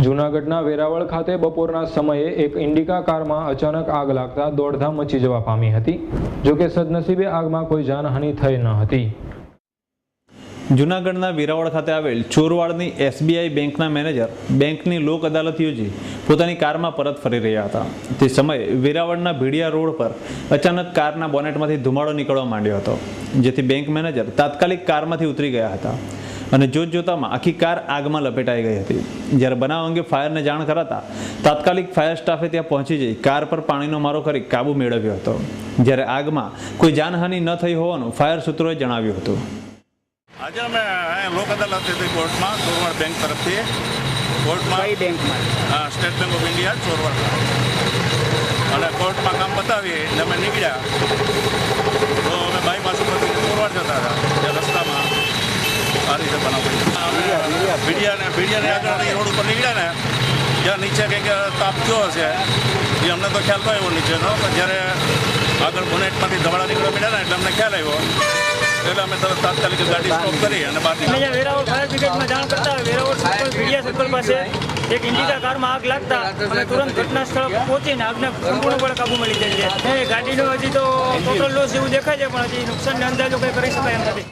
જૂનાગઢના વેરાવળ ખાતે બપોરના સમયે એક ઇન્ડિકા કારમાં અચાનક આગ લાગતા દોડધામ મચી જવા પામી હતી. જોકે સદનસીબે આગમાં કોઈ જાનહાનિ થઈ ન હતી. જૂનાગઢના વેરાવળ ખાતે આવેલ ચોરવાડની SBI બેંકના મેનેજર બેંકની લોક અદાલત યોજી પોતાની કારમાં પરત ફરી રહ્યા હતા. તે સમયે વેરાવળના ભીડિયા રોડ પર અચાનક કારના બોનેટમાંથી ધુમાડો નીકળવા માંડ્યો હતો, જેથી બેંક મેનેજર તાત્કાલિક કારમાંથી ઉતરી ગયા હતા અને જોતજોતામાં આખી કાર આગમાં લપેટાઈ ગઈ હતી. જ્યારે બનાવ અંગે ફાયરને જાણ કરાતા તાત્કાલિક ફાયર સ્ટાફે ત્યાં પહોંચી જઈ કાર પર પાણીનો મારો કરી કાબુ મેળવ્યો હતો. જ્યારે આગમાં કોઈ જાનહાનિ ન થઈ હોવાનું ફાયર સૂત્રોએ જણાવ્યું હતું. આજે અમે લોક અદાલત હતી કોર્ટમાં ચોરવાડ બેંક તરફથી કોર્ટમાં બેંકમાં state bank of India Chorwad અને કોર્ટમાં કામ બતાવી અને અમે નીકળ્યા તો અમે બાયપાસ ઉપરથી ચોરવાડ જતા હતા. ત્યાં રસ્તામાં આ રીતે બનાવ ભીડિયાને આગળ રોડ ઉપર નીકળ્યા ને જ્યાં નીચે કંઈક તાપ થયો હશે એ અમને તો ખ્યાલ થયો નીચેનો, પણ જ્યારે આગળ બોનેટમાંથી ધવાડા નીકળવા મળ્યા ને એટલે અમને ખ્યાલ આવ્યો એટલે અમે તરત તાત્કાલિક ગાડી સ્ટોપ કરી અને બહાર નીકળ્યા. વેરાવળ ફાયર બ્રિગેડમાં જાણ કરતા વેરાવળ સર્કલ ભીડિયા સર્કલ પાસે એક ઇન્ડિકા કારમાં આગ લાગતા અમે તુરંત ઘટના સ્થળ પહોંચીને આગને સંપૂર્ણપણે કાબુ મળી જાય છે. ગાડીનો હજી તો ટોટલ લોસ એવું દેખાય છે, પણ હજી નુકસાનનો અંદાજો કંઈ કરી શકાય એમ નથી.